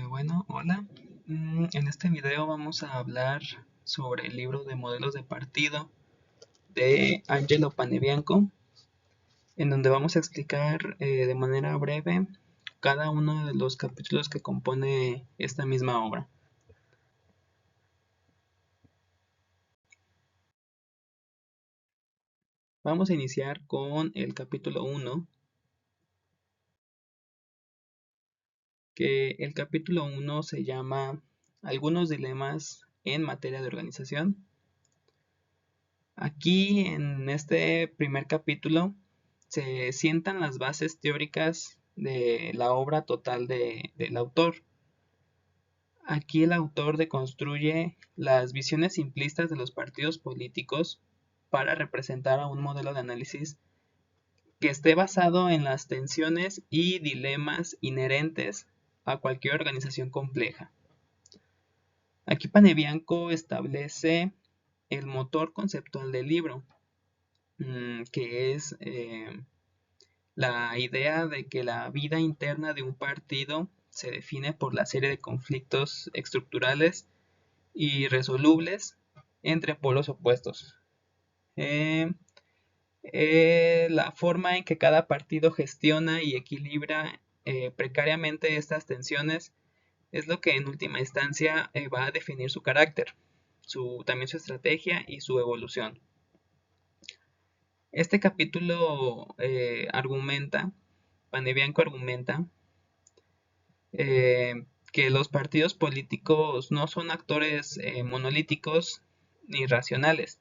Bueno, hola. En este video vamos a hablar sobre el libro de modelos de partido de Angelo Panebianco, en donde vamos a explicar de manera breve cada uno de los capítulos que compone esta misma obra. Vamos a iniciar con el capítulo 1, que el capítulo 1 se llama Algunos dilemas en materia de organización. Aquí en este primer capítulo se sientan las bases teóricas de la obra total del autor. Aquí el autor deconstruye las visiones simplistas de los partidos políticos para representar a un modelo de análisis que esté basado en las tensiones y dilemas inherentes a cualquier organización compleja. Aquí Panebianco establece el motor conceptual del libro, que es la idea de que la vida interna de un partido se define por la serie de conflictos estructurales irresolubles entre polos opuestos. Eh, la forma en que cada partido gestiona y equilibra precariamente estas tensiones es lo que en última instancia va a definir su carácter, también su estrategia y su evolución. Este capítulo Panebianco argumenta que los partidos políticos no son actores monolíticos ni racionales,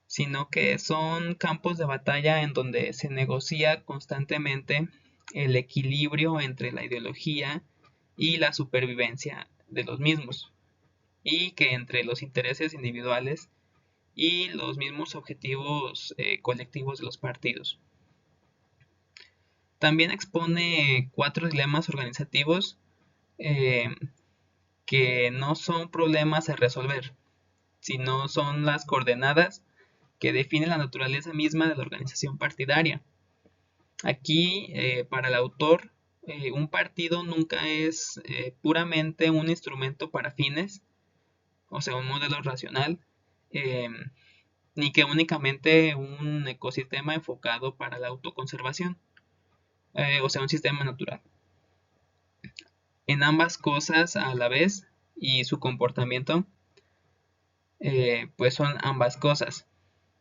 sino que son campos de batalla en donde se negocia constantemente el equilibrio entre la ideología y la supervivencia de los mismos, y que entre los intereses individuales y los mismos objetivos colectivos de los partidos. También expone 4 dilemas organizativos eh, que no son problemas a resolver, sino son las coordenadas que definen la naturaleza misma de la organización partidaria. Aquí, para el autor, un partido nunca es puramente un instrumento para fines, o sea, un modelo racional, eh, ni que únicamente un ecosistema enfocado para la autoconservación, o sea, un sistema natural. En ambas cosas a la vez y su comportamiento pues son ambas cosas.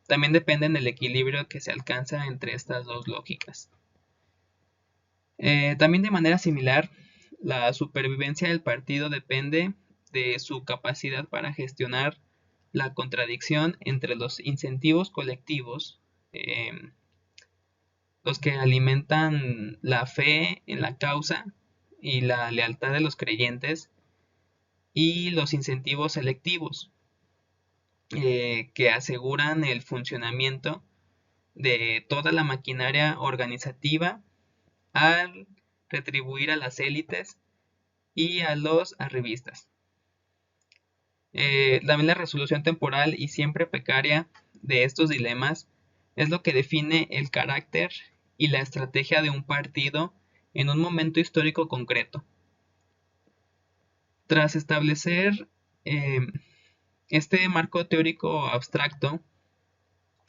También dependen del equilibrio que se alcanza entre estas dos lógicas. También de manera similar, la supervivencia del partido depende de su capacidad para gestionar la contradicción entre los incentivos colectivos, eh, los que alimentan la fe en la causa y la lealtad de los creyentes, y los incentivos selectivos, que aseguran el funcionamiento de toda la maquinaria organizativa al retribuir a las élites y a los arribistas. También la resolución temporal y siempre precaria de estos dilemas es lo que define el carácter y la estrategia de un partido en un momento histórico concreto. Tras establecer eh, este marco teórico abstracto,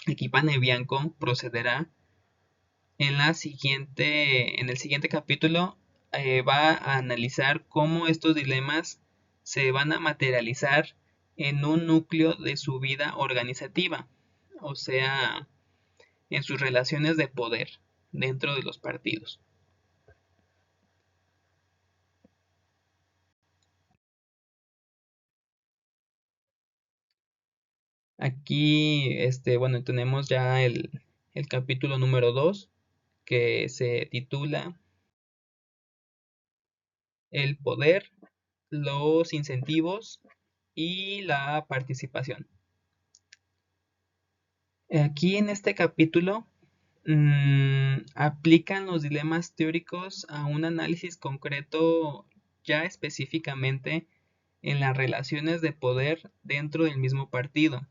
aquí Panebianco procederá en el siguiente capítulo. Va a analizar cómo estos dilemas se van a materializar en un núcleo de su vida organizativa, o sea, en sus relaciones de poder dentro de los partidos. Aquí, bueno, tenemos ya el capítulo número 2, que se titula El poder, los incentivos y la participación. Aquí en este capítulo aplican los dilemas teóricos a un análisis concreto, ya específicamente en las relaciones de poder dentro del mismo partido.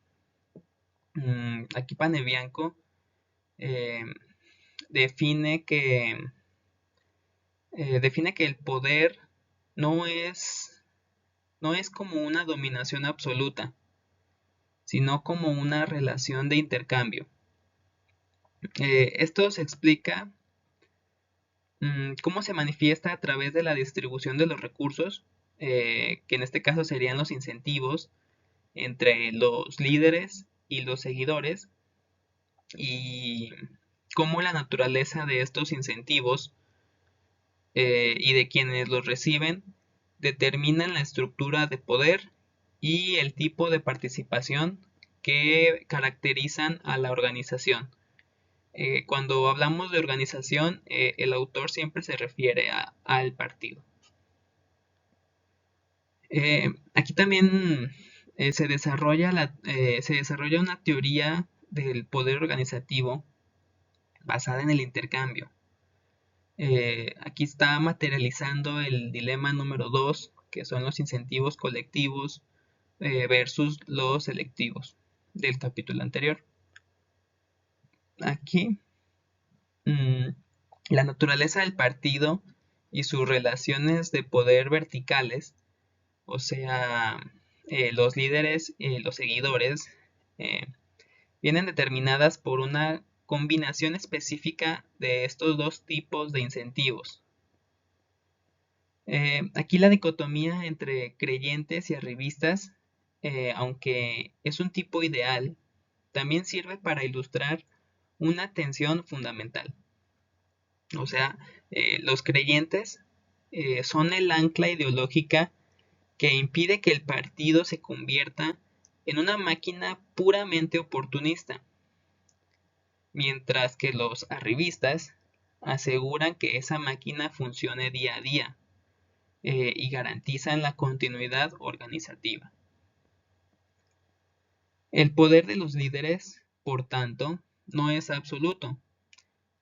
Aquí Panebianco eh, define que el poder no es, no es como una dominación absoluta, sino como una relación de intercambio. Esto se explica cómo se manifiesta a través de la distribución de los recursos, que en este caso serían los incentivos entre los líderes y los seguidores, y cómo la naturaleza de estos incentivos y de quienes los reciben determinan la estructura de poder y el tipo de participación que caracterizan a la organización. Cuando hablamos de organización, el autor siempre se refiere al partido. Aquí también se desarrolla una teoría del poder organizativo basada en el intercambio. Aquí está materializando el dilema número 2, que son los incentivos colectivos versus los selectivos del capítulo anterior. Aquí, la naturaleza del partido y sus relaciones de poder verticales, o sea, los líderes y los seguidores, eh, vienen determinadas por una combinación específica de estos dos tipos de incentivos. Aquí la dicotomía entre creyentes y arribistas, aunque es un tipo ideal, también sirve para ilustrar una tensión fundamental. O sea, los creyentes son el ancla ideológica que impide que el partido se convierta en una máquina puramente oportunista, mientras que los arribistas aseguran que esa máquina funcione día a día y garantizan la continuidad organizativa. El poder de los líderes, por tanto, no es absoluto.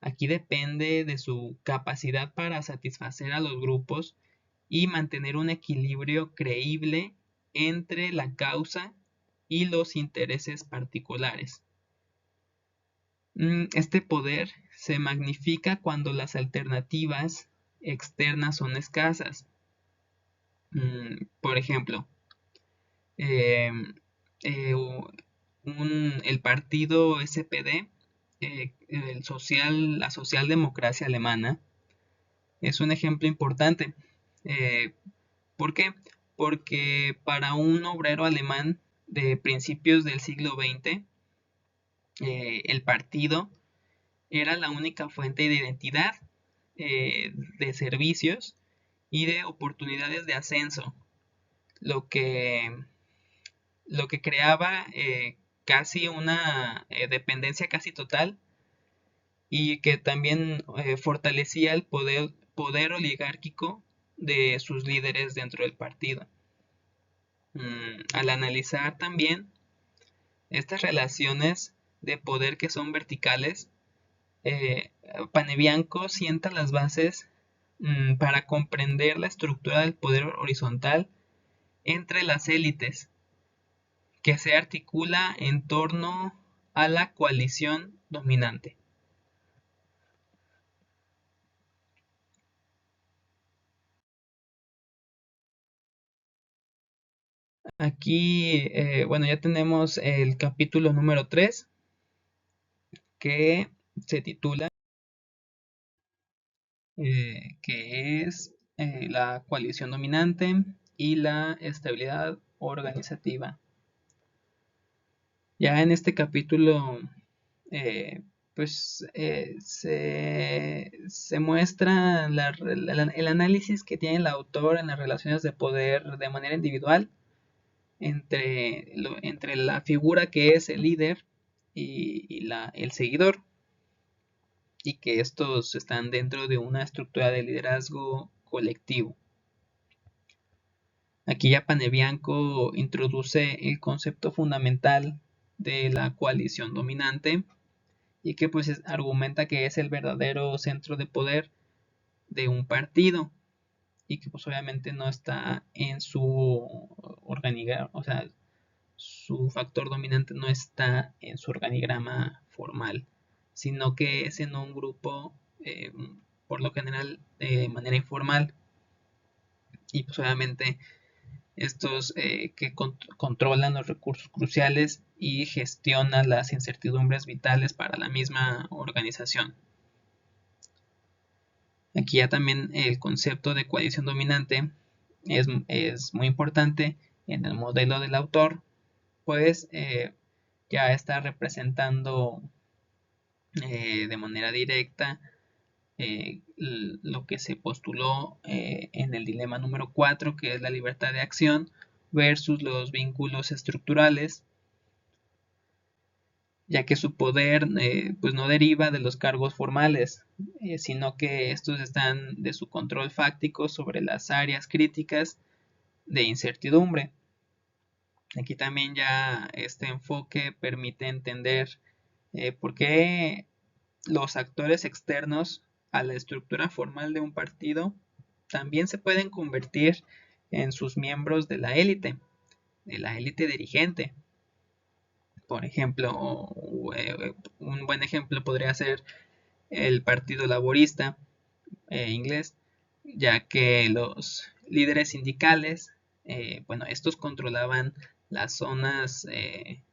Aquí depende de su capacidad para satisfacer a los grupos y mantener un equilibrio creíble entre la causa y los intereses particulares. Este poder se magnifica cuando las alternativas externas son escasas. Por ejemplo, eh, el partido SPD, la socialdemocracia alemana, es un ejemplo importante. ¿Por qué? Porque para un obrero alemán de principios del siglo XX, el partido era la única fuente de identidad, de servicios y de oportunidades de ascenso, lo que, lo que creaba casi una dependencia casi total y que también fortalecía el poder oligárquico de sus líderes dentro del partido. Al analizar también estas relaciones de poder que son verticales, Panebianco sienta las bases para comprender la estructura del poder horizontal entre las élites, que se articula en torno a la coalición dominante. Aquí, bueno, ya tenemos el capítulo número 3, que se titula, que es la coalición dominante y la estabilidad organizativa. Ya en este capítulo, se muestra el análisis que tiene el autor en las relaciones de poder de manera individual entre la figura que es el líder y el seguidor, y que estos están dentro de una estructura de liderazgo colectivo. Aquí ya Panebianco introduce el concepto fundamental de la coalición dominante y que pues argumenta que es el verdadero centro de poder de un partido y que pues obviamente no está en su organigrama, o sea, su factor dominante no está en su organigrama formal, sino que es en un grupo, por lo general de manera informal. y pues obviamente estos que controlan los recursos cruciales y gestionan las incertidumbres vitales para la misma organización. Aquí ya también el concepto de coalición dominante es muy importante en el modelo del autor, pues ya está representando de manera directa lo que se postuló en el dilema número 4, que es la libertad de acción versus los vínculos estructurales, ya que su poder pues no deriva de los cargos formales, sino que estos están de su control fáctico sobre las áreas críticas de incertidumbre. Aquí también ya este enfoque permite entender por qué los actores externos a la estructura formal de un partido también se pueden convertir en sus miembros de la élite dirigente. Por ejemplo, un buen ejemplo podría ser el Partido Laborista inglés, ya que los líderes sindicales, bueno, estos controlaban las zonas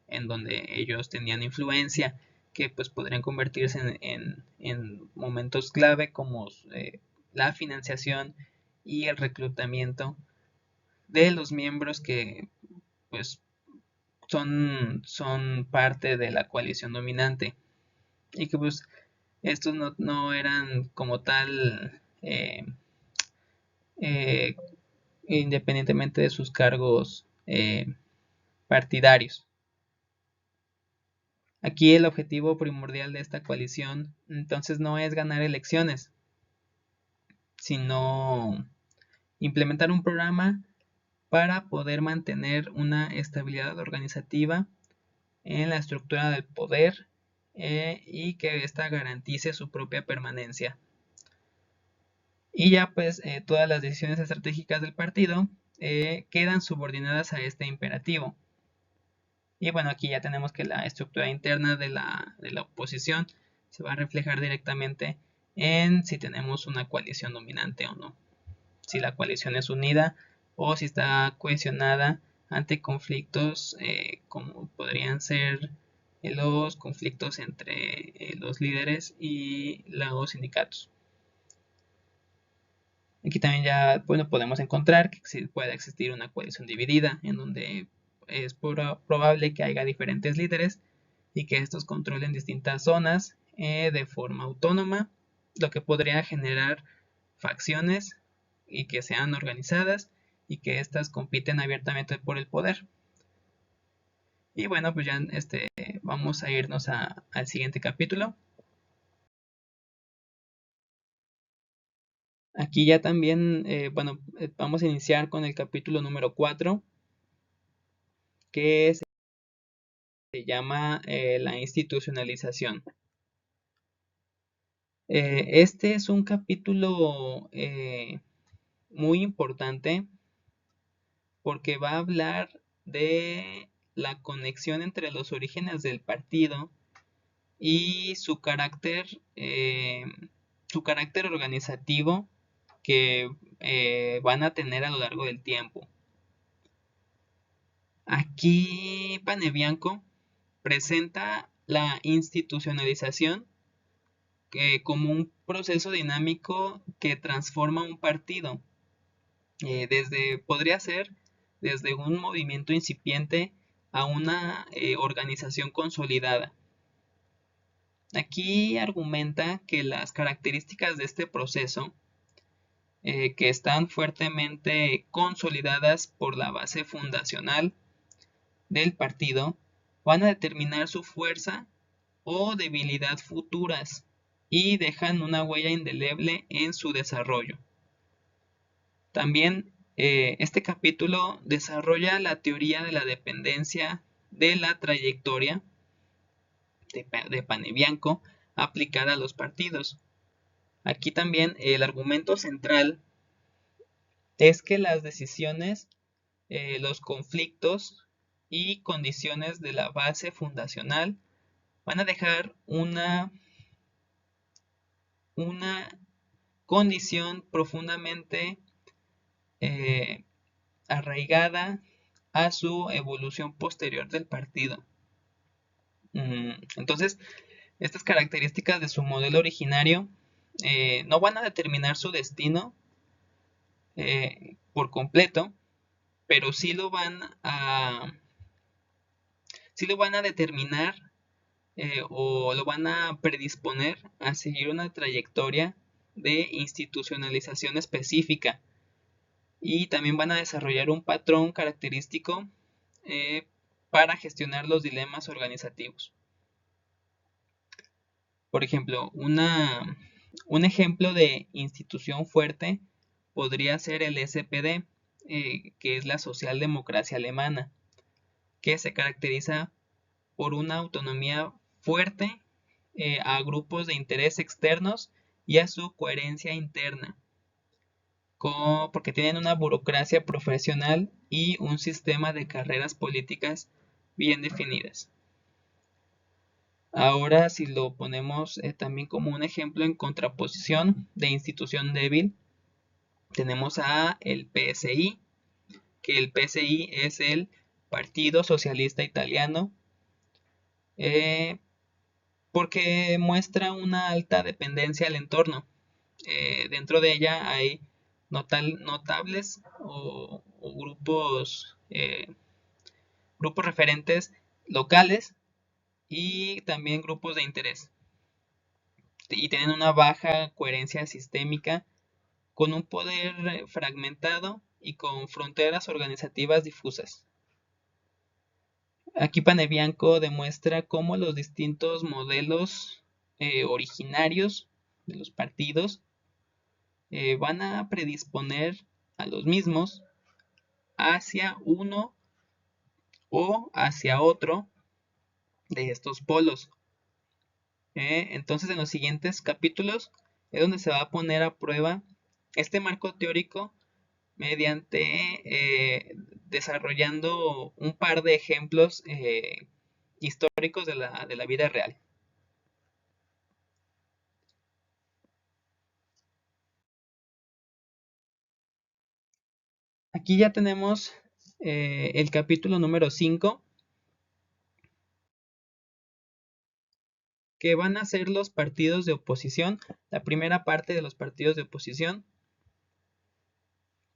en donde ellos tenían influencia, que pues podrían convertirse en momentos clave como la financiación y el reclutamiento de los miembros que pues son parte de la coalición dominante, y que pues estos no eran como tal eh, independientemente de sus cargos partidarios. Aquí el objetivo primordial de esta coalición entonces no es ganar elecciones, sino implementar un programa para poder mantener una estabilidad organizativa en la estructura del poder y que ésta garantice su propia permanencia. Y ya pues todas las decisiones estratégicas del partido quedan subordinadas a este imperativo. Y bueno, aquí ya tenemos que la estructura interna de la oposición se va a reflejar directamente en si tenemos una coalición dominante o no. Si la coalición es unida o si está cohesionada ante conflictos como podrían ser los conflictos entre los líderes y los sindicatos. Aquí también ya bueno, podemos encontrar que puede existir una coalición dividida en donde es probable que haya diferentes líderes y que estos controlen distintas zonas de forma autónoma, lo que podría generar facciones y que sean organizadas y que éstas compiten abiertamente por el poder. Y bueno, pues ya vamos a irnos al siguiente capítulo. Aquí ya también, bueno, vamos a iniciar con el capítulo número 4, que se llama la institucionalización. Este es un capítulo muy importante porque va a hablar de la conexión entre los orígenes del partido y su carácter organizativo que van a tener a lo largo del tiempo. Aquí Panebianco presenta la institucionalización como un proceso dinámico que transforma un partido. Podría ser desde un movimiento incipiente a una organización consolidada. Aquí argumenta que las características de este proceso, que están fuertemente consolidadas por la base fundacional del partido, van a determinar su fuerza o debilidad futuras y dejan una huella indeleble en su desarrollo. También este capítulo desarrolla la teoría de la dependencia de la trayectoria de Panebianco aplicada a los partidos. Aquí también el argumento central es que las decisiones, los conflictos y condiciones de la base fundacional van a dejar una condición profundamente arraigada a su evolución posterior del partido. Entonces, estas características de su modelo originario no van a determinar su destino por completo, pero sí lo van a determinar o lo van a predisponer a seguir una trayectoria de institucionalización específica, y también van a desarrollar un patrón característico para gestionar los dilemas organizativos. Por ejemplo, un ejemplo de institución fuerte podría ser el SPD, que es la socialdemocracia alemana, que se caracteriza por una autonomía fuerte a grupos de interés externos y a su coherencia interna, porque tienen una burocracia profesional y un sistema de carreras políticas bien definidas. Ahora, si lo ponemos también como un ejemplo en contraposición de institución débil, tenemos a el PSI, que el PSI es el Partido Socialista Italiano, porque muestra una alta dependencia al entorno. Dentro de ella hay notables o grupos referentes locales y también grupos de interés. Y tienen una baja coherencia sistémica, con un poder fragmentado y con fronteras organizativas difusas. Aquí Panebianco demuestra cómo los distintos modelos originarios de los partidos van a predisponer a los mismos hacia uno o hacia otro de estos polos. Entonces, en los siguientes capítulos es donde se va a poner a prueba este marco teórico mediante desarrollando un par de ejemplos históricos de la vida real. Aquí ya tenemos el capítulo número 5, que van a ser los partidos de oposición, la primera parte de los partidos de oposición,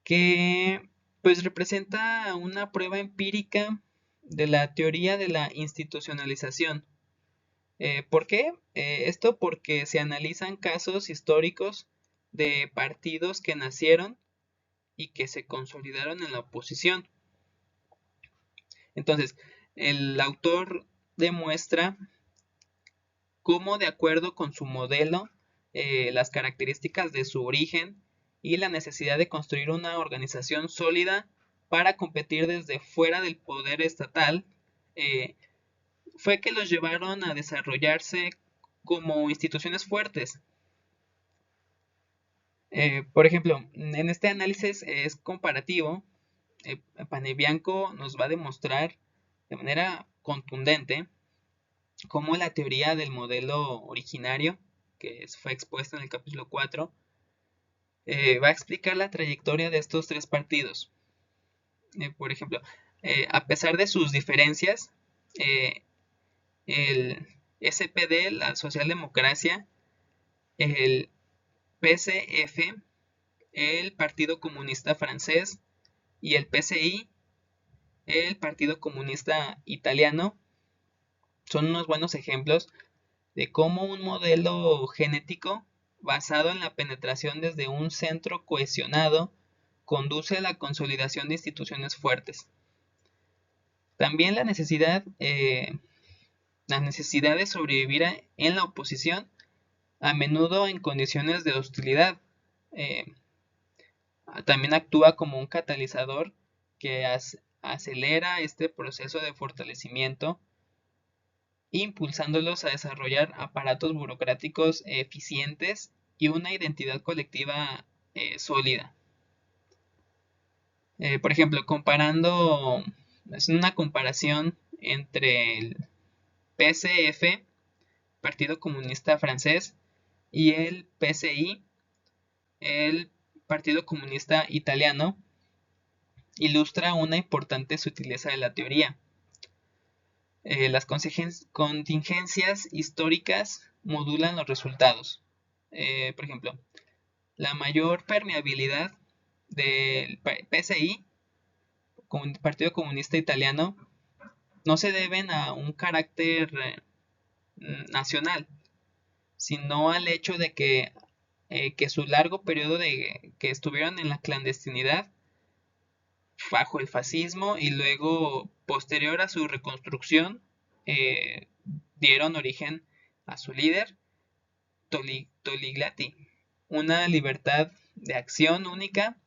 que pues representa una prueba empírica de la teoría de la institucionalización. ¿Por qué? Esto porque se analizan casos históricos de partidos que nacieron y que se consolidaron en la oposición. Entonces, el autor demuestra cómo, de acuerdo con su modelo, las características de su origen y la necesidad de construir una organización sólida para competir desde fuera del poder estatal, fue que los llevaron a desarrollarse como instituciones fuertes. Por ejemplo, en este análisis es comparativo, Panebianco nos va a demostrar de manera contundente cómo la teoría del modelo originario, que fue expuesta en el capítulo 4, va a explicar la trayectoria de estos tres partidos. Por ejemplo, a pesar de sus diferencias, el SPD, la socialdemocracia, el PCF, el Partido Comunista Francés, y el PCI, el Partido Comunista Italiano, son unos buenos ejemplos de cómo un modelo genético basado en la penetración desde un centro cohesionado conduce a la consolidación de instituciones fuertes. También la necesidad de sobrevivir en la oposición, a menudo en condiciones de hostilidad, también actúa como un catalizador que acelera este proceso de fortalecimiento, impulsándolos a desarrollar aparatos burocráticos eficientes y una identidad colectiva sólida. Por ejemplo, es una comparación entre el PCF, Partido Comunista Francés, y el PCI, el Partido Comunista Italiano, ilustra una importante sutileza de la teoría. Las contingencias históricas modulan los resultados. Por ejemplo, la mayor permeabilidad del PSI, Partido Comunista Italiano, no se deben a un carácter nacional, sino al hecho de que su largo periodo de que estuvieron en la clandestinidad bajo el fascismo y luego posterior a su reconstrucción dieron origen a su líder Togliatti, una libertad de acción única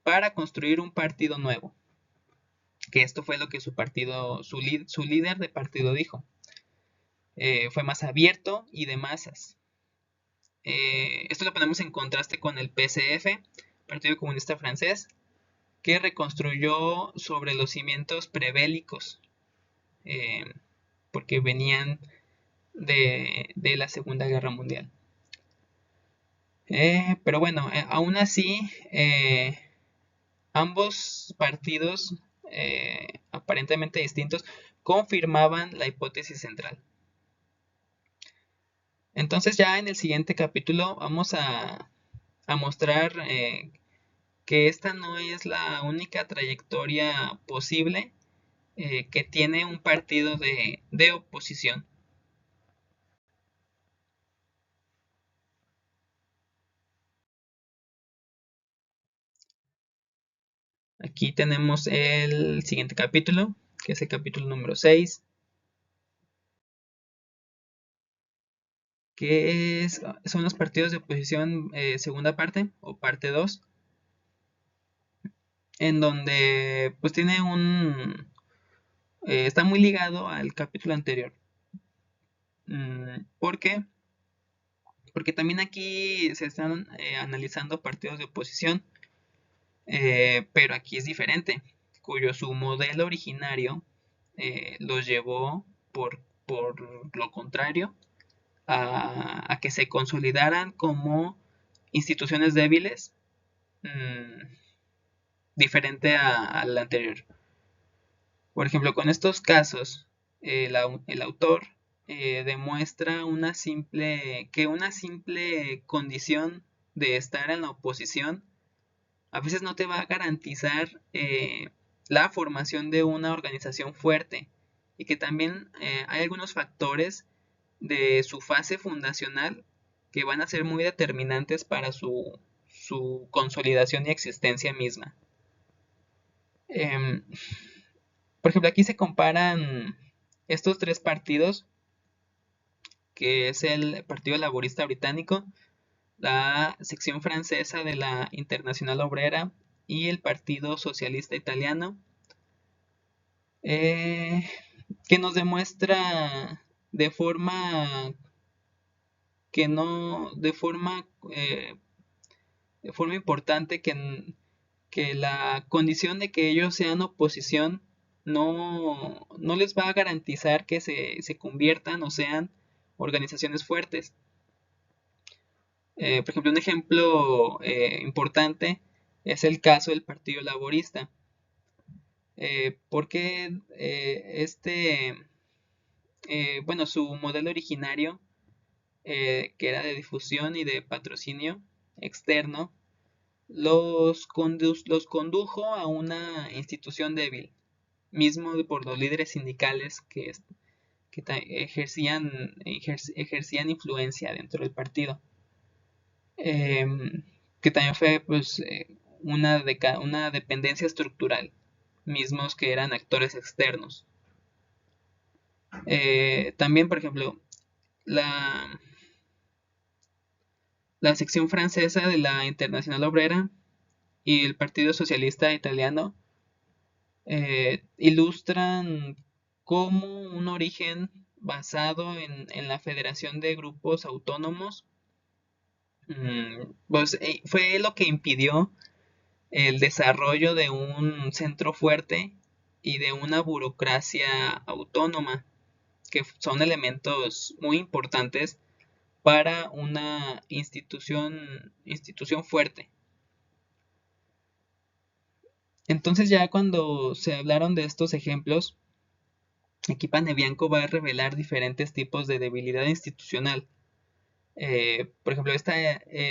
para construir un partido nuevo, que esto fue lo que su líder de partido dijo. Fue más abierto y de masas. Esto lo ponemos en contraste con el PCF, Partido Comunista Francés, que reconstruyó sobre los cimientos prebélicos, porque venían de la Segunda Guerra Mundial. Pero bueno, aún así, ambos partidos, aparentemente distintos, confirmaban la hipótesis central. Entonces ya en el siguiente capítulo vamos a mostrar que esta no es la única trayectoria posible que tiene un partido de oposición. Aquí tenemos el siguiente capítulo, que es el capítulo número 6, que son los partidos de oposición, segunda parte o parte 2, en donde pues tiene está muy ligado al capítulo anterior. ¿Por qué? Porque también aquí se están analizando partidos de oposición, pero aquí es diferente, cuyo su modelo originario los llevó por lo contrario a que se consolidaran como instituciones débiles, diferente al anterior. Por ejemplo, con estos casos, el autor demuestra que una simple condición de estar en la oposición a veces no te va a garantizar la formación de una organización fuerte, y que también hay algunos factores de su fase fundacional que van a ser muy determinantes para su consolidación y existencia misma. Por ejemplo, aquí se comparan estos tres partidos, que es el Partido Laborista Británico, la sección francesa de la Internacional Obrera y el Partido Socialista Italiano, que nos demuestra de forma que no, de forma importante que la condición de que ellos sean oposición no les va a garantizar que se conviertan o sean organizaciones fuertes. Por ejemplo, un ejemplo importante es el caso del Partido Laborista, porque bueno, su modelo originario, que era de difusión y de patrocinio externo, los condujo a una institución débil, mismo por los líderes sindicales que ejercían influencia dentro del partido, que también fue pues una dependencia estructural, mismos que eran actores externos. También, por ejemplo, la sección francesa de la Internacional Obrera y el Partido Socialista Italiano ilustran cómo un origen basado en la federación de grupos autónomos pues, fue lo que impidió el desarrollo de un centro fuerte y de una burocracia autónoma, que son elementos muy importantes para una institución fuerte. Entonces ya cuando se hablaron de estos ejemplos, aquí Panebianco va a revelar diferentes tipos de debilidad institucional. Por ejemplo,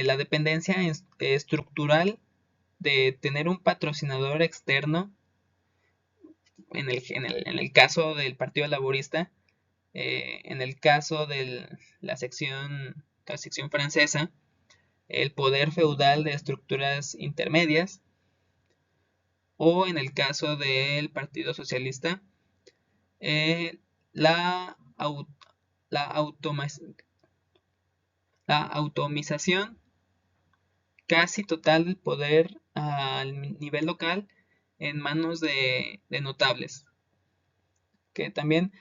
la dependencia estructural de tener un patrocinador externo, en el caso del Partido Laborista, en el caso de la sección francesa, el poder feudal de estructuras intermedias, o en el caso del Partido Socialista, eh, la, au- la, automa- la automización casi total del poder al nivel local en manos de notables. Que también,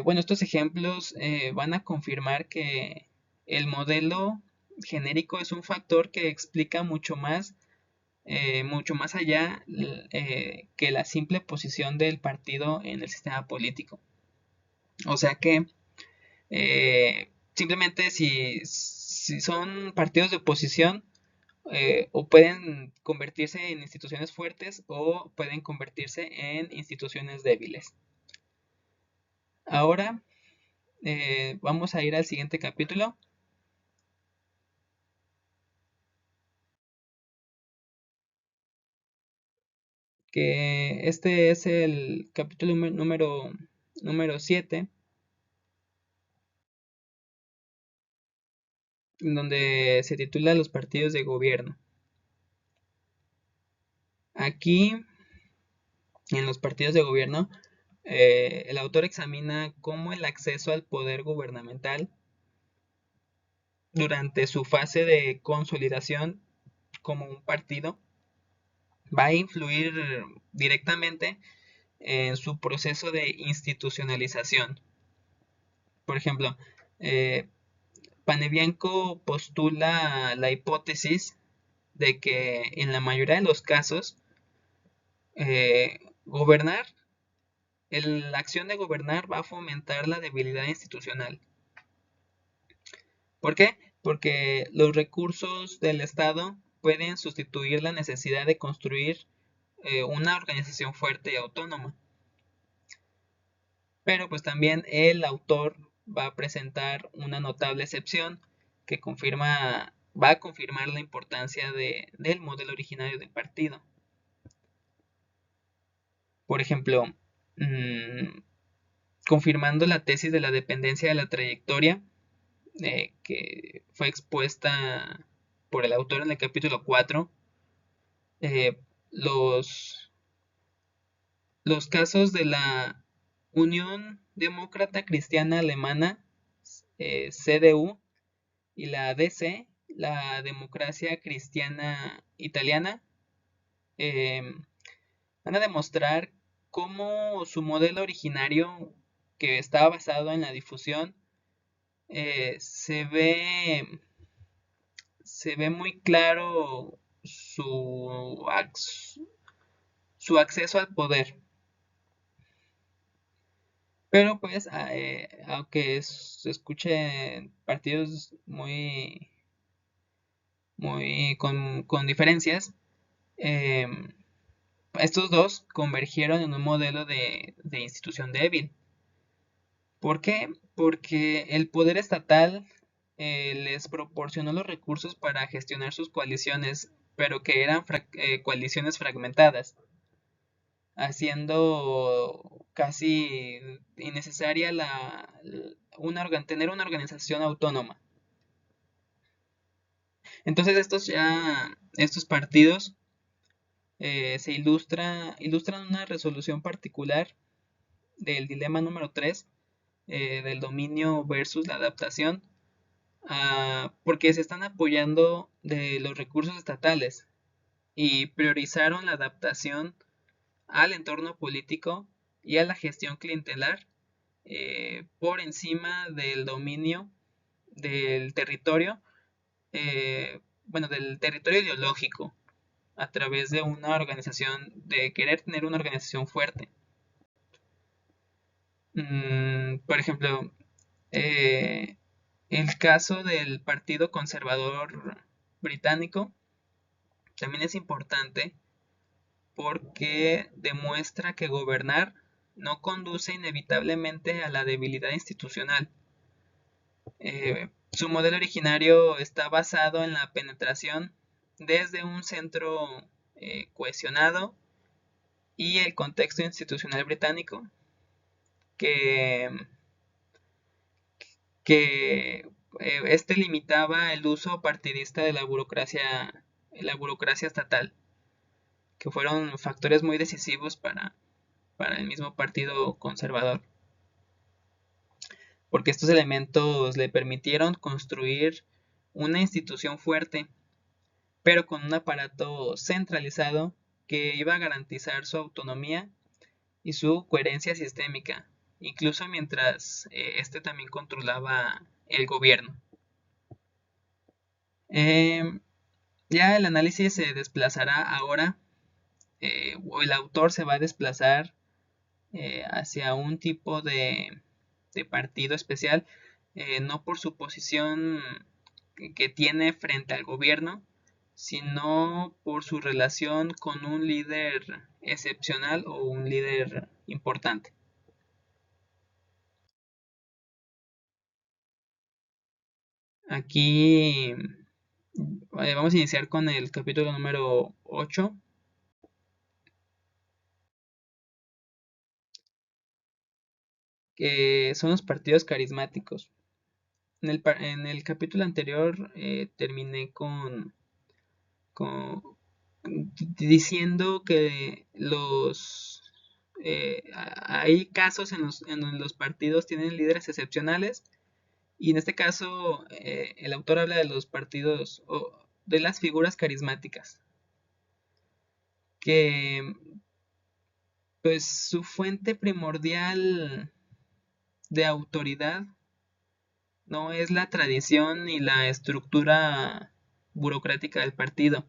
bueno, estos ejemplos van a confirmar que el modelo genérico es un factor que explica mucho más allá que la simple posición del partido en el sistema político. O sea que simplemente si son partidos de oposición, o pueden convertirse en instituciones fuertes o pueden convertirse en instituciones débiles. Ahora vamos a ir al siguiente capítulo, que este es el capítulo número 7, donde se titula Los partidos de gobierno. Aquí, en los partidos de gobierno, el autor examina cómo el acceso al poder gubernamental durante su fase de consolidación como un partido va a influir directamente en su proceso de institucionalización. Por ejemplo, eh, Panebianco postula la hipótesis de que en la mayoría de los casos, gobernar, la acción de gobernar va a fomentar la debilidad institucional. ¿Por qué? Porque los recursos del Estado pueden sustituir la necesidad de construir una organización fuerte y autónoma. Pero pues también el autor va a presentar una notable excepción que va a confirmar la importancia del modelo originario del partido. Por ejemplo, confirmando la tesis de la dependencia de la trayectoria, que fue expuesta por el autor en el capítulo 4, eh, los, los casos de la Unión Demócrata Cristiana Alemana, CDU, y la DC, la Democracia Cristiana Italiana, eh, van a demostrar cómo su modelo originario, que estaba basado en la difusión, se ve muy claro su acceso al poder. Pero pues, aunque se escuchen partidos muy con diferencias, eh, estos dos convergieron en un modelo de institución débil. ¿Por qué? Porque el poder estatal les proporcionó los recursos para gestionar sus coaliciones, pero que eran coaliciones fragmentadas, haciendo casi innecesaria tener una organización autónoma. Entonces estos partidos ilustran una resolución particular del dilema número 3, del dominio versus la adaptación, porque se están apoyando de los recursos estatales y priorizaron la adaptación al entorno político y a la gestión clientelar por encima del dominio del territorio, del territorio ideológico, a través de una organización, de querer tener una organización fuerte. Por ejemplo, eh, el caso del Partido Conservador Británico también es importante porque demuestra que gobernar no conduce inevitablemente a la debilidad institucional. Su modelo originario está basado en la penetración desde un centro cohesionado y el contexto institucional británico que, este limitaba el uso partidista de la burocracia estatal, que fueron factores muy decisivos para el mismo partido conservador, porque estos elementos le permitieron construir una institución fuerte, pero con un aparato centralizado que iba a garantizar su autonomía y su coherencia sistémica, incluso mientras este también controlaba el gobierno. Ya el análisis se desplazará ahora, o el autor se va a desplazar hacia un tipo de partido especial, no por su posición que tiene frente al gobierno, sino por su relación con un líder excepcional o un líder importante. Aquí vamos a iniciar con el capítulo número 8, que son los partidos carismáticos. En el capítulo anterior terminé con diciendo que hay casos en los partidos tienen líderes excepcionales, y en este caso el autor habla de los partidos o de las figuras carismáticas, que pues su fuente primordial de autoridad no es la tradición ni la estructura burocrática del partido,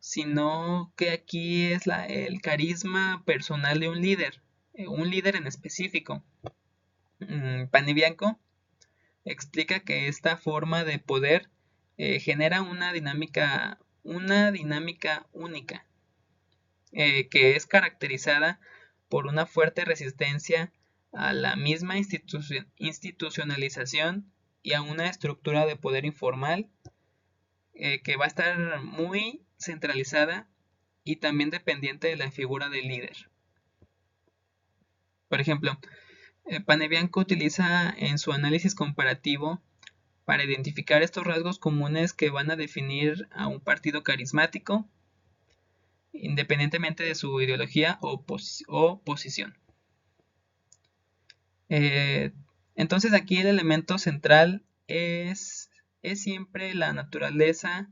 sino que aquí es el carisma personal de un líder en específico. Panebianco explica que esta forma de poder genera una dinámica única, que es caracterizada por una fuerte resistencia a la misma institucionalización y a una estructura de poder informal que va a estar muy centralizada y también dependiente de la figura del líder. Por ejemplo, Panebianco utiliza en su análisis comparativo para identificar estos rasgos comunes que van a definir a un partido carismático, independientemente de su ideología o posición. Entonces aquí el elemento central es siempre la naturaleza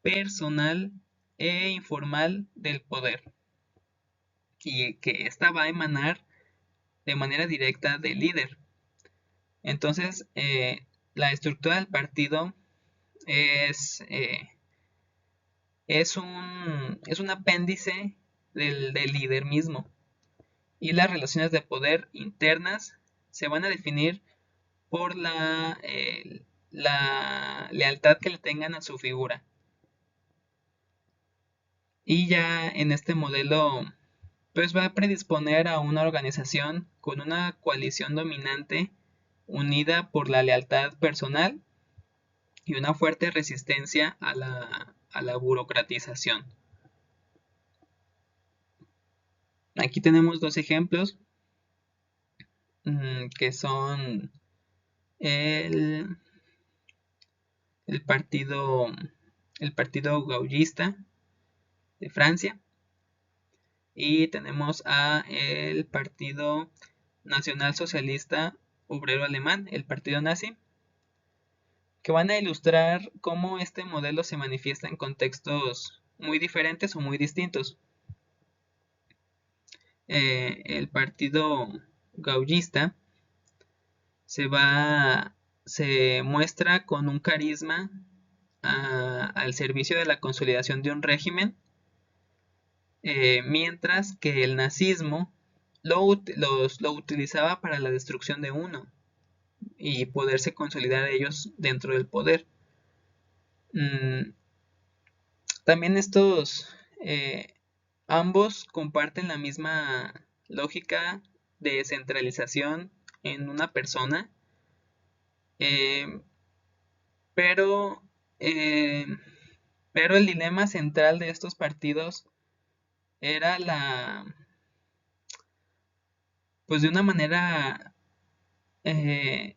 personal e informal del poder, y que ésta va a emanar de manera directa del líder. Entonces, la estructura del partido es un apéndice del líder mismo, y las relaciones de poder internas se van a definir por la lealtad que le tengan a su figura. Y ya en este modelo pues va a predisponer a una organización con una coalición dominante unida por la lealtad personal y una fuerte resistencia a la burocratización. Aquí tenemos dos ejemplos que son el, el partido gaullista de Francia, y tenemos a el Partido Nacional Socialista Obrero Alemán, el partido nazi, que van a ilustrar cómo este modelo se manifiesta en contextos muy diferentes o muy distintos. El partido gaullista se muestra con un carisma al servicio de la consolidación de un régimen, mientras que el nazismo lo utilizaba para la destrucción de uno y poderse consolidar ellos dentro del poder. También estos Ambos comparten la misma lógica de centralización en una persona, eh, pero, eh, pero el dilema central de estos partidos era pues de una manera, eh,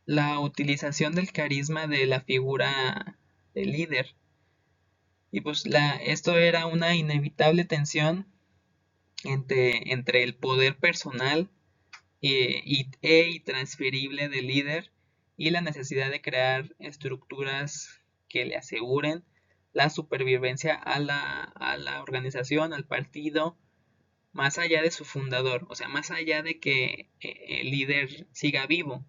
la utilización del carisma de la figura del líder. Y pues esto era una inevitable tensión entre el poder personal e intransferible del líder y la necesidad de crear estructuras que le aseguren la supervivencia a la organización, al partido, más allá de su fundador, o sea, más allá de que el líder siga vivo.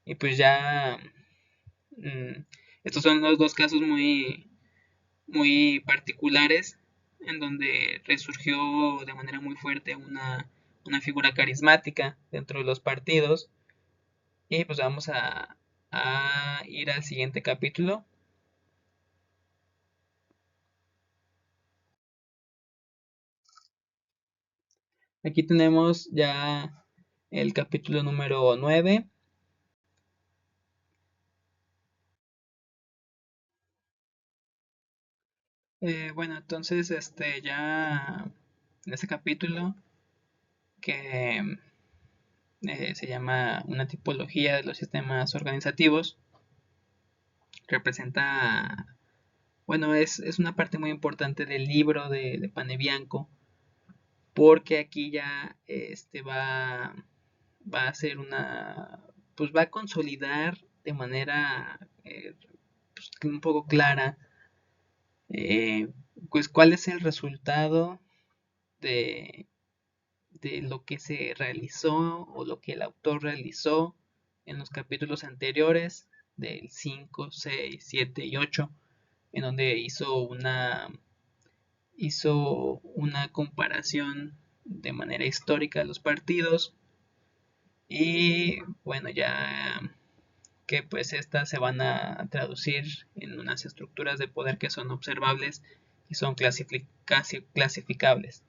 Y pues ya, mm, estos son los dos casos muy particulares en donde resurgió de manera muy fuerte una figura carismática dentro de los partidos. Y pues vamos a ir al siguiente capítulo. Aquí tenemos ya el capítulo número 9. Bueno, entonces ya en este capítulo que se llama una tipología de los sistemas organizativos, representa, bueno, es una parte muy importante del libro de Panebianco, porque aquí ya va a ser pues va a consolidar de manera pues, un poco clara, eh, pues cuál es el resultado de, de lo que se realizó o lo que el autor realizó en los capítulos anteriores del 5, 6, 7 y 8, en donde hizo una comparación de manera histórica de los partidos. Y bueno, ya que pues estas se van a traducir en unas estructuras de poder que son observables y son clasificables.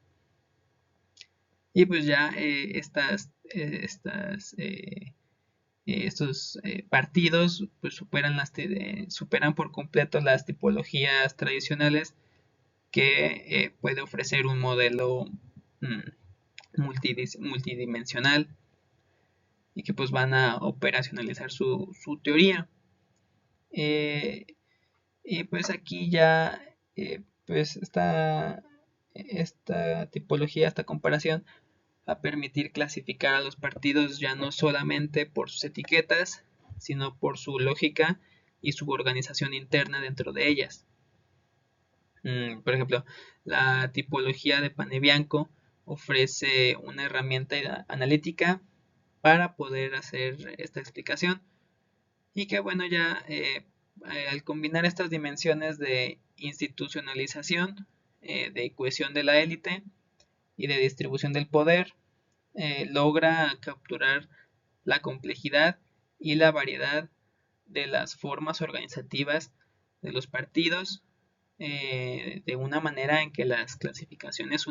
Y pues ya estos partidos pues superan por completo las tipologías tradicionales que puede ofrecer un modelo multidimensional, y que pues van a operacionalizar su teoría. Eh, y pues aquí ya, pues esta tipología, esta comparación, va a permitir clasificar a los partidos ya no solamente por sus etiquetas, sino por su lógica y su organización interna dentro de ellas. Por ejemplo, la tipología de Panebianco ofrece una herramienta analítica para poder hacer esta explicación, y que bueno, ya al combinar estas dimensiones de institucionalización, de cohesión de la élite y de distribución del poder, logra capturar la complejidad y la variedad de las formas organizativas de los partidos, de una manera en que las clasificaciones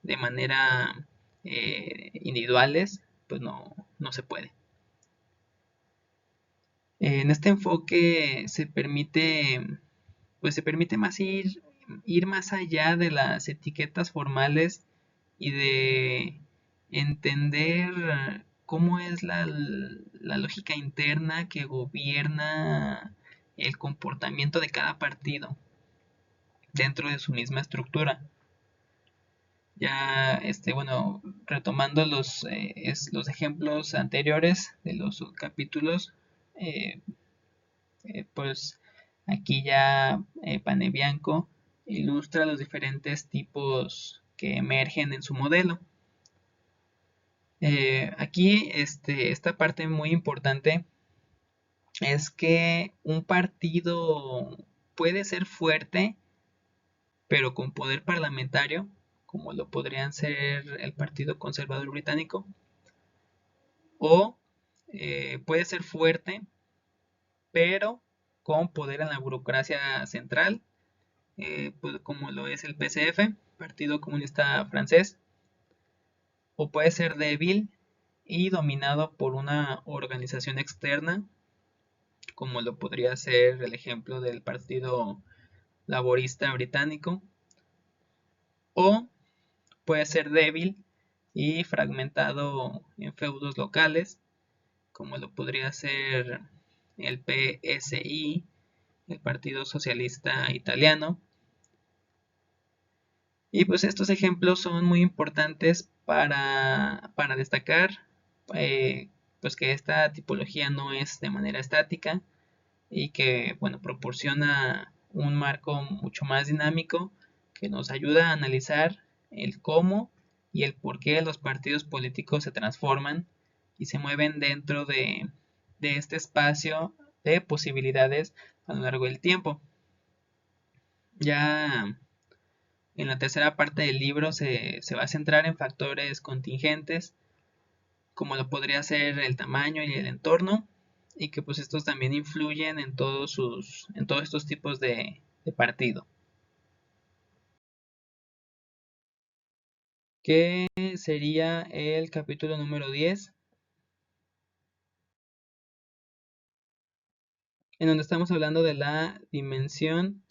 de manera individuales pues no se puede. En este enfoque pues se permite más ir más allá de las etiquetas formales y de entender cómo es la lógica interna que gobierna el comportamiento de cada partido dentro de su misma estructura. Ya, bueno, retomando los ejemplos anteriores de los subcapítulos, eh, pues aquí ya Panebianco ilustra los diferentes tipos que emergen en su modelo. Aquí, esta parte muy importante es que un partido puede ser fuerte, pero con poder parlamentario, como lo podrían ser el Partido Conservador Británico, o puede ser fuerte, pero con poder en la burocracia central, pues como lo es el PCF, Partido Comunista Francés, o puede ser débil y dominado por una organización externa, como lo podría ser el ejemplo del Partido Laborista Británico, o puede ser débil y fragmentado en feudos locales, como lo podría ser el PSI, el Partido Socialista Italiano. Y pues estos ejemplos son muy importantes para destacar pues que esta tipología no es de manera estática y que bueno, proporciona un marco mucho más dinámico que nos ayuda a analizar el cómo y el por qué los partidos políticos se transforman y se mueven dentro de este espacio de posibilidades a lo largo del tiempo. Ya en la tercera parte del libro se va a centrar en factores contingentes, como lo podría ser el tamaño y el entorno, y que pues estos también influyen en todos estos tipos de partido. ¿Qué sería el capítulo número 10? En donde estamos hablando de la dimensión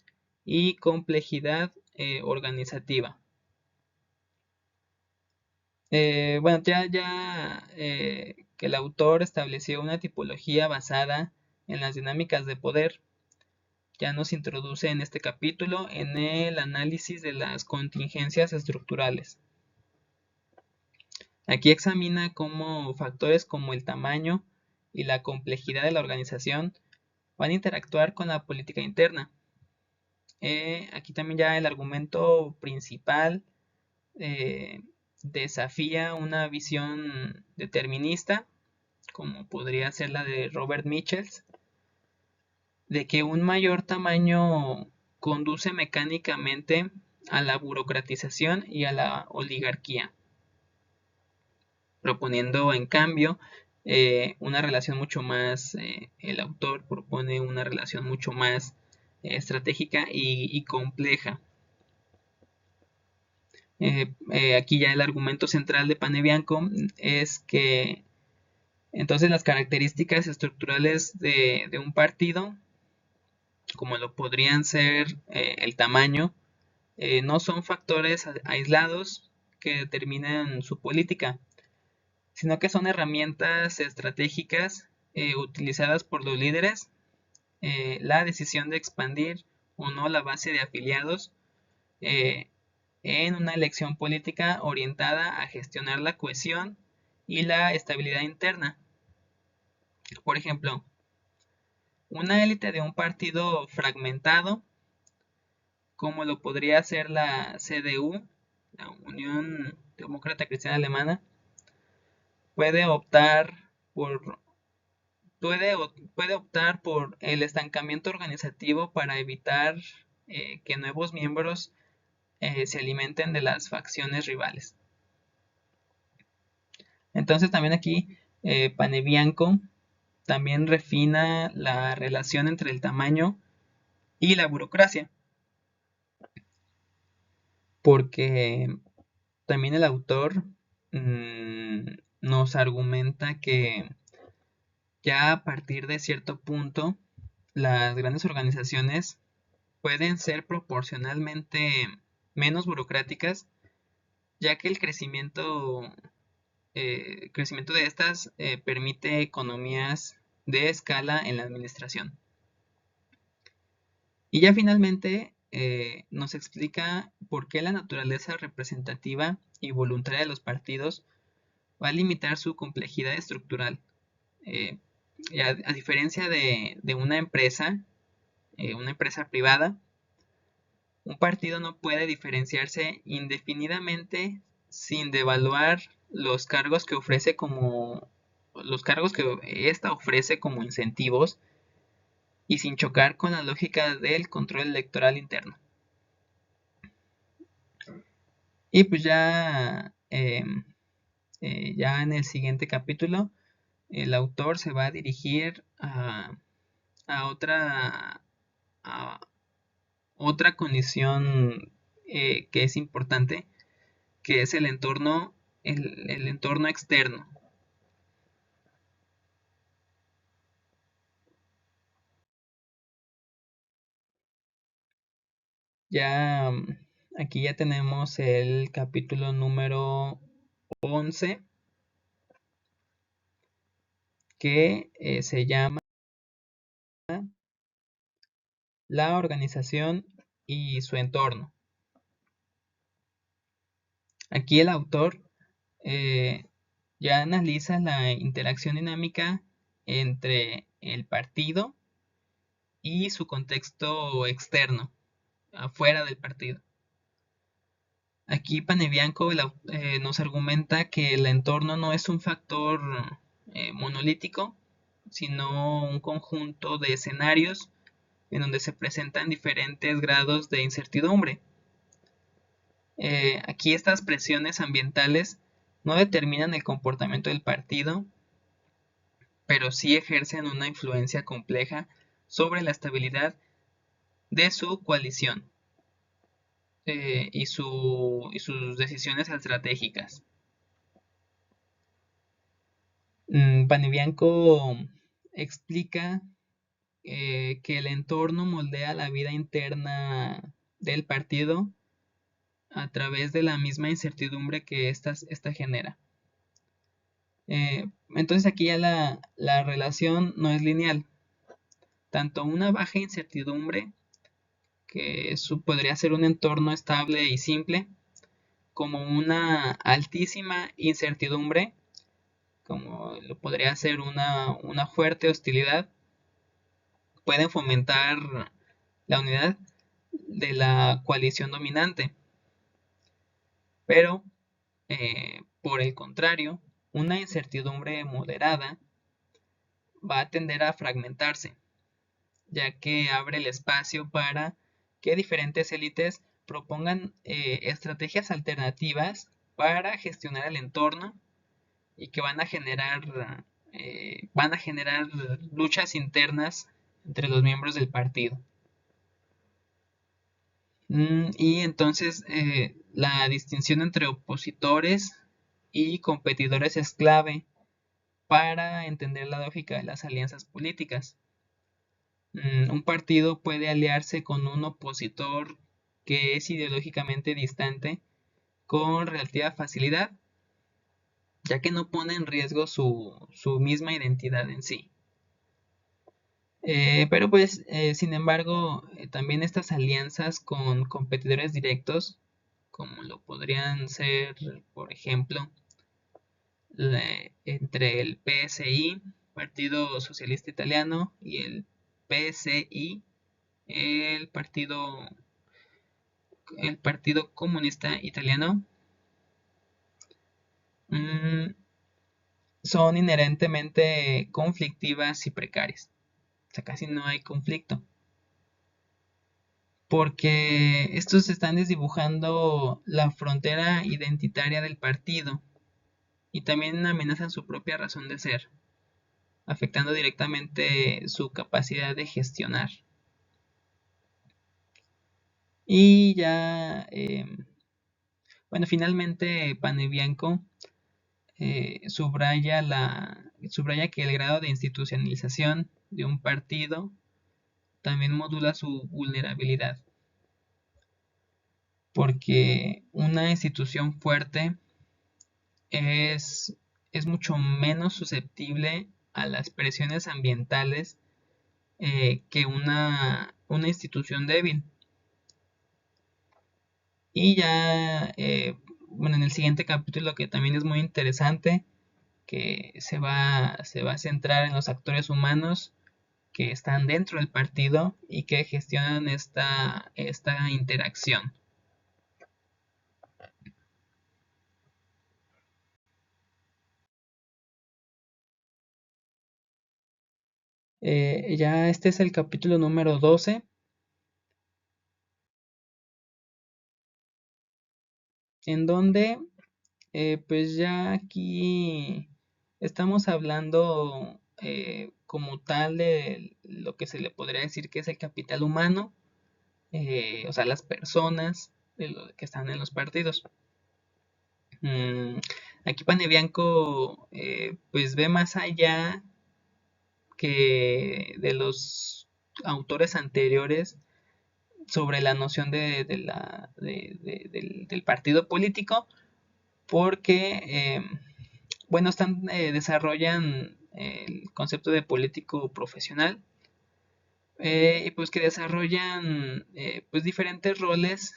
y complejidad organizativa. Bueno, que el autor estableció una tipología basada en las dinámicas de poder, ya nos introduce en este capítulo en el análisis de las contingencias estructurales. Aquí examina cómo factores como el tamaño y la complejidad de la organización van a interactuar con la política interna. Aquí también ya el argumento principal desafía una visión determinista, como podría ser la de Robert Michels, de que un mayor tamaño conduce mecánicamente a la burocratización y a la oligarquía, proponiendo en cambio una relación mucho más, el autor propone una relación mucho más estratégica y compleja. Aquí ya el argumento central de Panebianco es que entonces las características estructurales de un partido, como lo podrían ser el tamaño, no son factores aislados que determinan su política, sino que son herramientas estratégicas utilizadas por los líderes. La decisión de expandir o no la base de afiliados en una elección política orientada a gestionar la cohesión y la estabilidad interna. Por ejemplo, una élite de un partido fragmentado, como lo podría ser la CDU, la Unión Demócrata Cristiana Alemana, puede optar por puede optar por el estancamiento organizativo para evitar que nuevos miembros se alimenten de las facciones rivales. Entonces también aquí Panebianco también refina la relación entre el tamaño y la burocracia, porque también el autor nos argumenta que ya a partir de cierto punto las grandes organizaciones pueden ser proporcionalmente menos burocráticas, ya que el crecimiento de estas permite economías de escala en la administración. Y ya finalmente nos explica por qué la naturaleza representativa y voluntaria de los partidos va a limitar su complejidad estructural. Eh, a diferencia de una empresa privada, un partido no puede diferenciarse indefinidamente sin devaluar los cargos que ésta ofrece como incentivos y sin chocar con la lógica del control electoral interno. Y pues ya en el siguiente capítulo el autor se va a dirigir a a otra condición que es importante, que es el entorno externo. Ya aquí ya tenemos el capítulo número 11 que se llama La organización y su entorno. Aquí el autor eh, ya analiza la interacción dinámica entre el partido y su contexto externo, afuera del partido. Aquí Panebianco nos argumenta que el entorno no es un factor monolítico, sino un conjunto de escenarios en donde se presentan diferentes grados de incertidumbre. Aquí estas presiones ambientales no determinan el comportamiento del partido, pero sí ejercen una influencia compleja sobre la estabilidad de su coalición y sus decisiones estratégicas. Panebianco explica que el entorno moldea la vida interna del partido a través de la misma incertidumbre que esta genera. Entonces aquí ya la relación no es lineal. Tanto una baja incertidumbre, que podría ser un entorno estable y simple, como una altísima incertidumbre, como lo podría ser una fuerte hostilidad, pueden fomentar la unidad de la coalición dominante. Pero, por el contrario, una incertidumbre moderada va a tender a fragmentarse, ya que abre el espacio para que diferentes élites propongan estrategias alternativas para gestionar el entorno y que van a generar luchas internas entre los miembros del partido. Y entonces la distinción entre opositores y competidores es clave para entender la lógica de las alianzas políticas. Un partido puede aliarse con un opositor que es ideológicamente distante con relativa facilidad, ya que no pone en riesgo su misma identidad en sí. Pero pues, sin embargo, también estas alianzas con competidores directos, como lo podrían ser, por ejemplo, entre el PSI, Partido Socialista Italiano, y el PSI, el Partido, el Partido Comunista Italiano, mmm, son inherentemente conflictivas y precarias. O sea, casi no hay conflicto. Porque estos están desdibujando la frontera identitaria del partido y también amenazan su propia razón de ser, afectando directamente su capacidad de gestionar. Y ya, bueno, finalmente Panebianco subraya que el grado de institucionalización de un partido también modula su vulnerabilidad, porque una institución fuerte es, es mucho menos susceptible a las presiones ambientales que una institución débil. Y ya, bueno, en el siguiente capítulo, que también es muy interesante, que se va a centrar en los actores humanos que están dentro del partido y que gestionan esta interacción. Ya este es el capítulo número 12, en donde pues ya aquí estamos hablando como tal de lo que se le podría decir que es el capital humano, o sea, las personas que están en los partidos. Aquí Panebianco pues ve más allá que de los autores anteriores sobre la noción del partido político, porque bueno, desarrollan el concepto de político profesional, y pues que desarrollan pues diferentes roles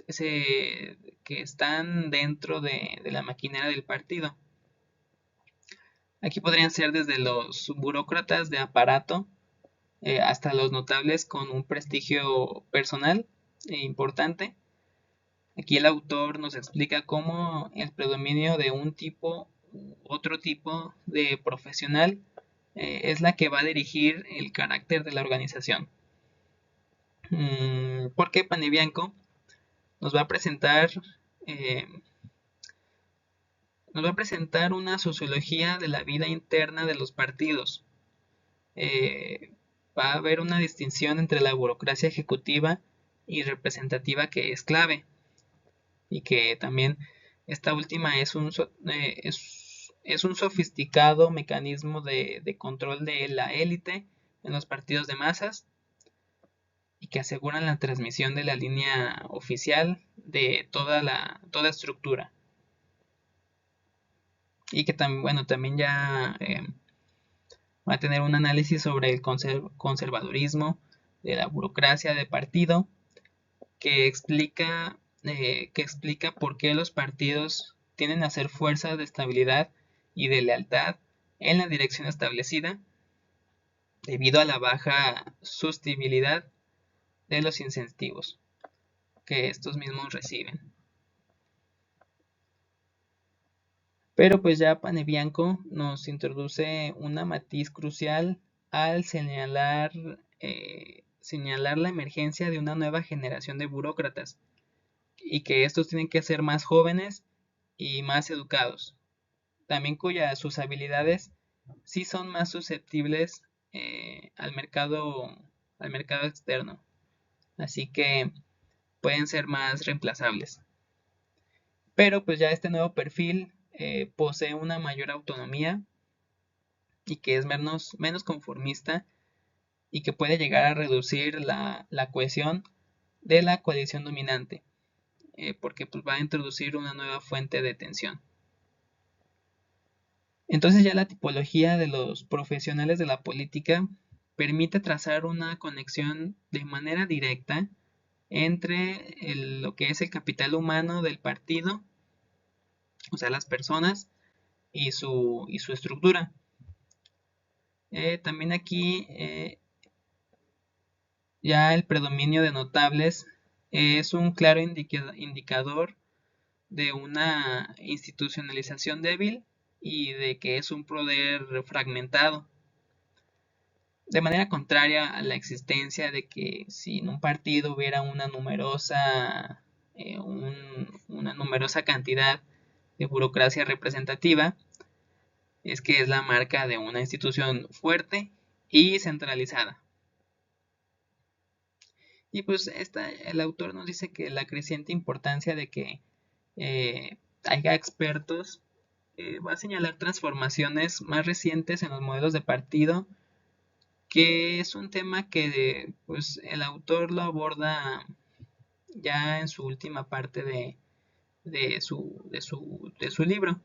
se, que están dentro de la maquinaria del partido. Aquí podrían ser desde los burócratas de aparato hasta los notables con un prestigio personal importante. Aquí el autor nos explica cómo el predominio de un tipo u otro tipo de profesional es la que va a dirigir el carácter de la organización. Porque Panebianco nos va a presentar eh, una sociología de la vida interna de los partidos. Va a haber una distinción entre la burocracia ejecutiva y representativa que es clave, y que también esta última es un sofisticado mecanismo de control de la élite en los partidos de masas, y que aseguran la transmisión de la línea oficial de toda estructura. Y que también, bueno, también ya va a tener un análisis sobre el conservadurismo de la burocracia de partido, que explica por qué los partidos tienden a ser fuerzas de estabilidad y de lealtad en la dirección establecida, debido a la baja sostenibilidad de los incentivos que estos mismos reciben. Pero pues ya Panebianco nos introduce una matiz crucial al señalar la emergencia de una nueva generación de burócratas, y que estos tienen que ser más jóvenes y más educados, también sus habilidades sí son más susceptibles al mercado externo, así que pueden ser más reemplazables. Pero pues ya este nuevo perfil posee una mayor autonomía, y que es menos conformista, y que puede llegar a reducir la cohesión de la coalición dominante, porque pues va a introducir una nueva fuente de tensión. Entonces ya la tipología de los profesionales de la política permite trazar una conexión de manera directa entre lo que es el capital humano del partido, o sea, las personas, y su estructura. También aquí ya el predominio de notables es un claro indicador de una institucionalización débil y de que es un poder fragmentado. De manera contraria a la existencia de que si en un partido hubiera una numerosa cantidad de burocracia representativa, es que es la marca de una institución fuerte y centralizada. Y pues el autor nos dice que la creciente importancia de que haya expertos va a señalar transformaciones más recientes en los modelos de partido, que es un tema que pues el autor lo aborda ya en su última parte de su libro.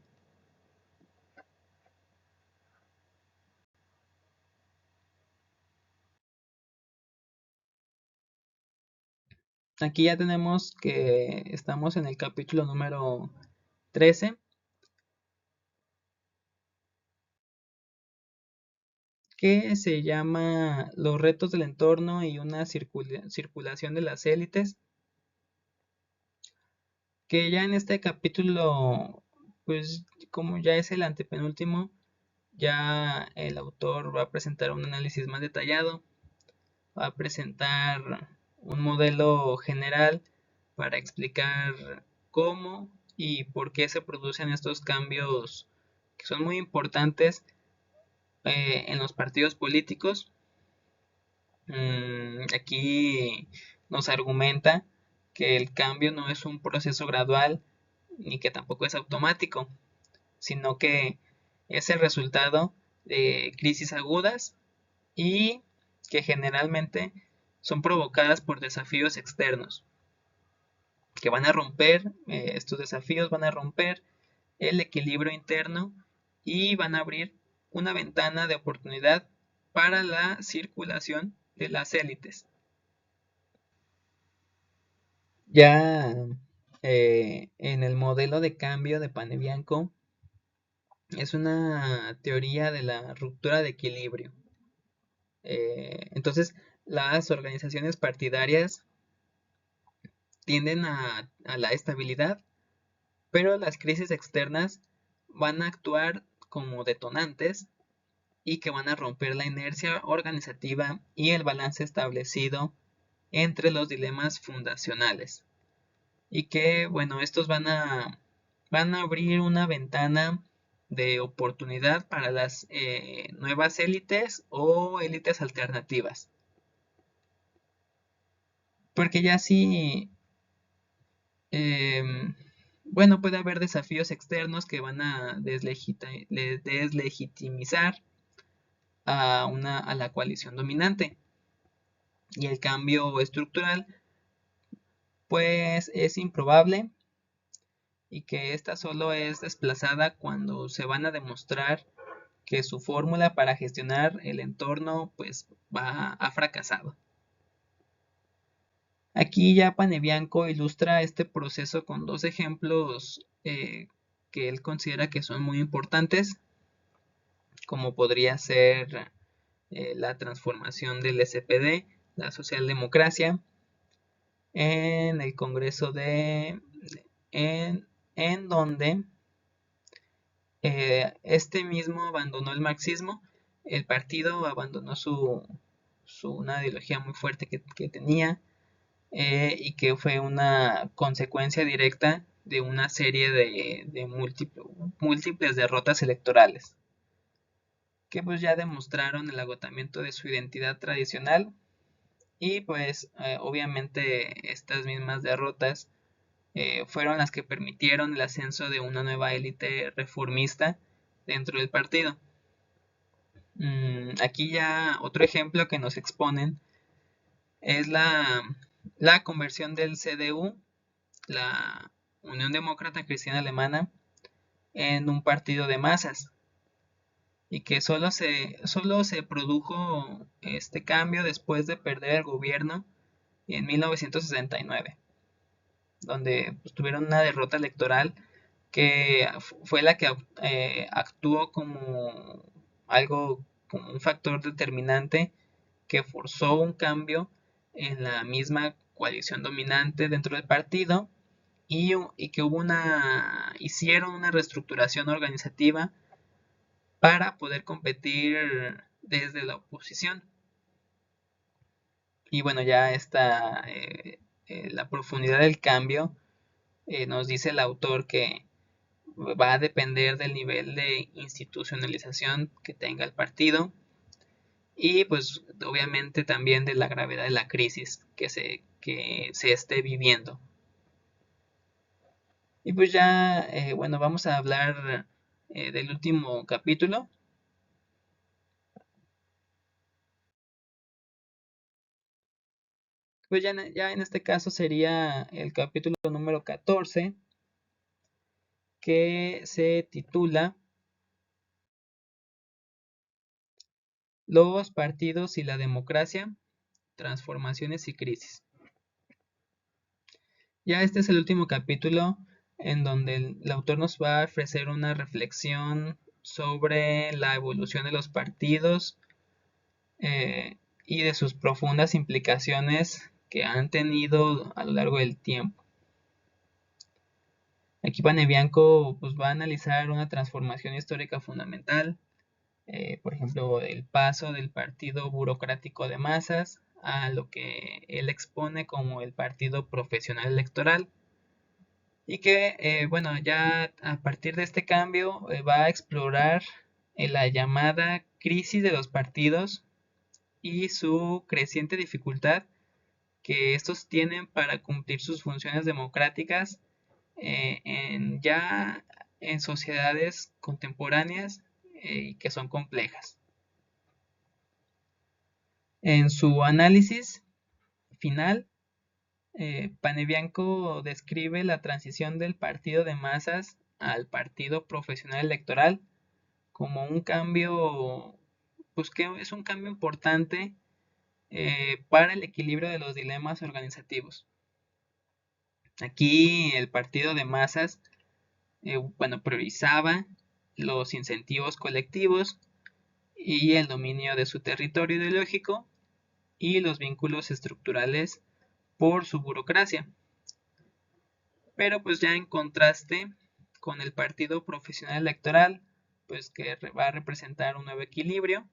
Aquí ya tenemos que estamos en el capítulo número 13, que se llama Los retos del entorno y una circulación de las élites, que ya en este capítulo, pues como ya es el antepenúltimo, ya el autor va a presentar un análisis más detallado, va a presentar un modelo general para explicar cómo y por qué se producen estos cambios que son muy importantes en los partidos políticos, Aquí nos argumenta que el cambio no es un proceso gradual ni que tampoco es automático, sino que es el resultado de crisis agudas y que generalmente son provocadas por desafíos externos que van a romper, estos desafíos van a romper el equilibrio interno y van a abrir una ventana de oportunidad para la circulación de las élites. Ya en el modelo de cambio de Panebianco es una teoría de la ruptura de equilibrio. Entonces, las organizaciones partidarias tienden a la estabilidad, pero las crisis externas van a actuar como detonantes y que van a romper la inercia organizativa y el balance establecido entre los dilemas fundacionales. Y que, bueno, estos van a abrir una ventana de oportunidad para las nuevas élites o élites alternativas. Porque ya sí, bueno, puede haber desafíos externos que van a deslegitimizar a la coalición dominante. Y el cambio estructural, pues es improbable y que esta solo es desplazada cuando se van a demostrar que su fórmula para gestionar el entorno pues ha fracasado. Aquí ya Panebianco ilustra este proceso con dos ejemplos que él considera que son muy importantes, como podría ser la transformación del SPD, la socialdemocracia, en el Congreso en donde este mismo abandonó el marxismo, el partido abandonó una ideología muy fuerte que tenía y que fue una consecuencia directa de una serie de múltiples derrotas electorales, que pues ya demostraron el agotamiento de su identidad tradicional y pues obviamente estas mismas derrotas fueron las que permitieron el ascenso de una nueva élite reformista dentro del partido. Aquí ya otro ejemplo que nos exponen es la conversión del CDU, la Unión Demócrata Cristiana Alemana, en un partido de masas y que solo se produjo este cambio después de perder el gobierno en 1969, donde pues, tuvieron una derrota electoral que fue la que actuó como algo, como un factor determinante que forzó un cambio en la misma coalición dominante dentro del partido y que hicieron una reestructuración organizativa para poder competir desde la oposición. Y bueno, ya está la profundidad del cambio. Nos dice el autor que va a depender del nivel de institucionalización que tenga el partido y pues obviamente también de la gravedad de la crisis que se esté viviendo. Y pues ya, bueno, vamos a hablar del último capítulo. Pues ya en este caso sería el capítulo número 14, que se titula Los partidos y la democracia, transformaciones y crisis. Ya este es el último capítulo en donde el autor nos va a ofrecer una reflexión sobre la evolución de los partidos y de sus profundas implicaciones que han tenido a lo largo del tiempo. Aquí Panebianco pues, va a analizar una transformación histórica fundamental, por ejemplo, el paso del partido burocrático de masas a lo que él expone como el partido profesional electoral, y que, bueno, ya a partir de este cambio va a explorar la llamada crisis de los partidos y su creciente dificultad que estos tienen para cumplir sus funciones democráticas ya en sociedades contemporáneas y que son complejas. En su análisis final, Panebianco describe la transición del partido de masas al partido profesional electoral como un cambio, pues que es un cambio importante para el equilibrio de los dilemas organizativos. Aquí el partido de masas, priorizaba los incentivos colectivos y el dominio de su territorio ideológico y los vínculos estructurales por su burocracia. Pero pues ya en contraste con el partido profesional electoral, pues que va a representar un nuevo equilibrio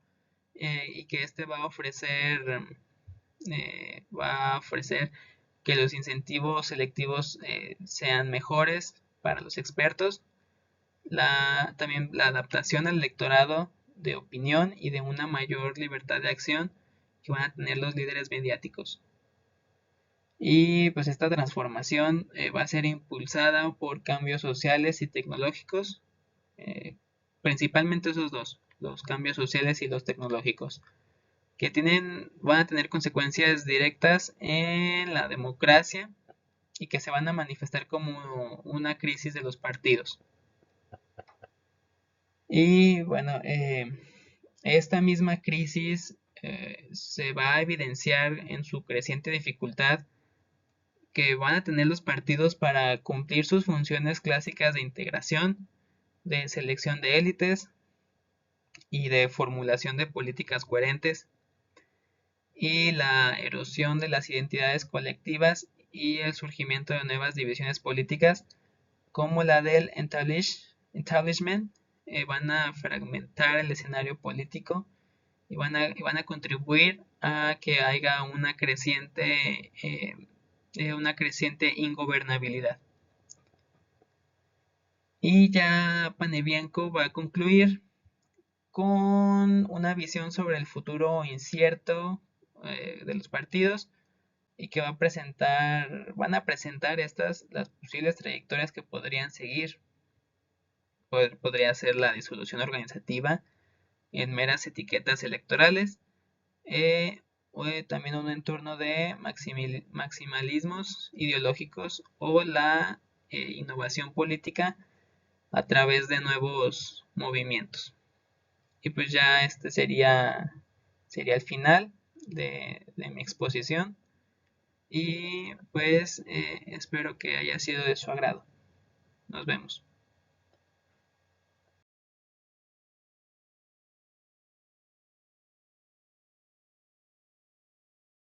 y que este va a ofrecer que los incentivos selectivos sean mejores para los expertos, también la adaptación al electorado de opinión y de una mayor libertad de acción que van a tener los líderes mediáticos. Y pues esta transformación va a ser impulsada por cambios sociales y tecnológicos, principalmente esos dos, los cambios sociales y los tecnológicos, que van a tener consecuencias directas en la democracia y que se van a manifestar como una crisis de los partidos. Y bueno, esta misma crisis se va a evidenciar en su creciente dificultad que van a tener los partidos para cumplir sus funciones clásicas de integración, de selección de élites y de formulación de políticas coherentes, y la erosión de las identidades colectivas y el surgimiento de nuevas divisiones políticas como la del establishment van a fragmentar el escenario político y van a contribuir a que haya una creciente ingobernabilidad. Y ya Panebianco va a concluir con una visión sobre el futuro incierto de los partidos y que van a presentar las posibles trayectorias que podrían seguir. Podría ser la disolución organizativa en meras etiquetas electorales, o también un entorno de maximalismos ideológicos o la innovación política a través de nuevos movimientos. Y pues ya este sería el final de mi exposición y pues espero que haya sido de su agrado. Nos vemos.